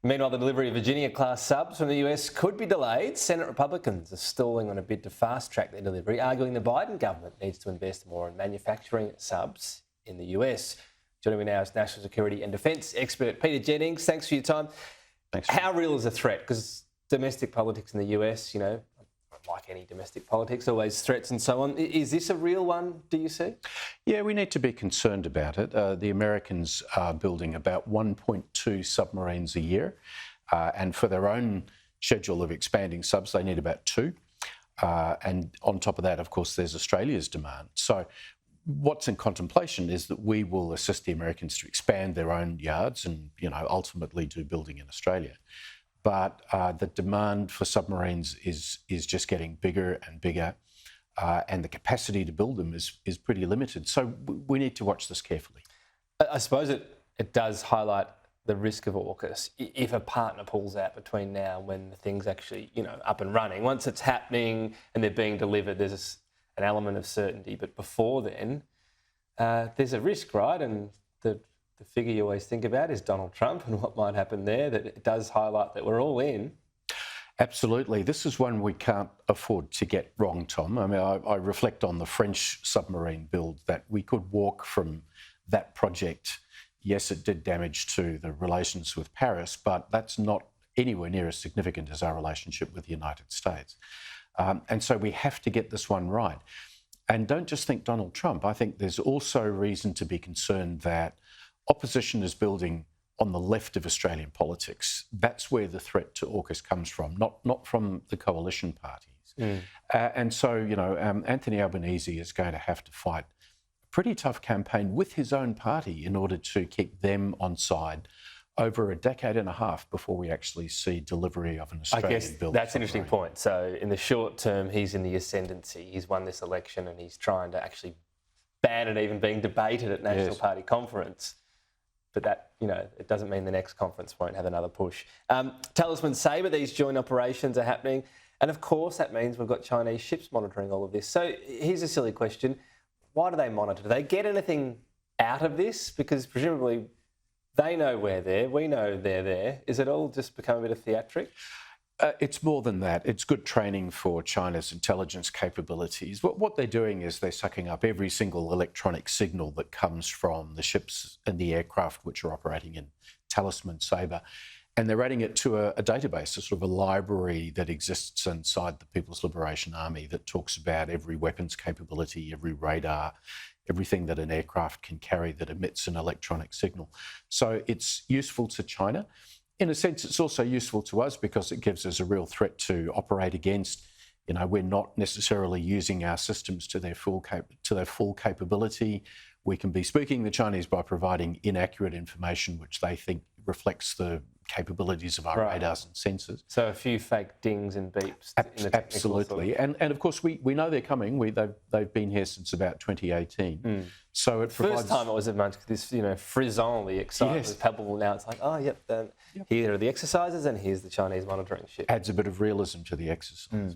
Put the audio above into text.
Meanwhile, the delivery of Virginia-class subs from the US could be delayed. Senate Republicans are stalling on a bid to fast-track their delivery, arguing the Biden government needs to invest more in manufacturing subs in the US. Joining me now is National Security and Defence expert Peter Jennings. Thanks for your time. Thanks. How real is a threat? Because domestic politics in the US, like any domestic politics, always threats and so on. Is this a real one, do you see? Yeah, we need to be concerned about it. The Americans are building about 1.2 submarines a year, and for their own schedule of expanding subs, they need about 2. And on top of that, of course, there's Australia's demand. So what's in contemplation is that we will assist the Americans to expand their own yards and, ultimately do building in Australia. But the demand for submarines is just getting bigger and bigger, and the capacity to build them is pretty limited. So we need to watch this carefully. I suppose it does highlight the risk of AUKUS if a partner pulls out between now and when the thing's actually, up and running. Once it's happening and they're being delivered, there's an element of certainty. But before then, there's a risk, right? And the figure you always think about is Donald Trump and what might happen there, that it does highlight that we're all in. Absolutely. This is one we can't afford to get wrong, Tom. I mean, I reflect on the French submarine build, that we could walk from that project. Yes, it did damage to the relations with Paris, but that's not anywhere near as significant as our relationship with the United States. And so we have to get this one right. And don't just think Donald Trump. I think there's also reason to be concerned that opposition is building on the left of Australian politics. That's where the threat to AUKUS comes from, not from the coalition parties. And so, Anthony Albanese is going to have to fight a pretty tough campaign with his own party in order to keep them on side over a decade and a half before we actually see delivery of an Australian build. That's an interesting point. So in the short term, he's in the ascendancy. He's won this election and he's trying to actually ban it even being debated at National Party conference. But that, it doesn't mean the next conference won't have another push. Talisman Sabre, these joint operations are happening. And of course, that means we've got Chinese ships monitoring all of this. So here's a silly question. Why do they monitor? Do they get anything out of this? Because presumably they know we're there, we know they're there. Is it all just become a bit of theatric? It's more than that. It's good training for China's intelligence capabilities. What they're doing is they're sucking up every single electronic signal that comes from the ships and the aircraft which are operating in Talisman Sabre, and they're adding it to a database, a sort of a library that exists inside the People's Liberation Army that talks about every weapons capability, every radar, everything that an aircraft can carry that emits an electronic signal. So it's useful to China. In a sense, it's also useful to us because it gives us a real threat to operate against. We're not necessarily using our systems to their full capability. We can be spooking the Chinese by providing inaccurate information, which they think reflects the capabilities of our radars and sensors. So a few fake dings and beeps. Absolutely. And of course, we know they're coming. They've been here since about 2018. So it provides... First time it was amongst this, frisson, the excitement was palpable. Now it's like, here are the exercises and here's the Chinese monitoring ship. Adds a bit of realism to the exercise.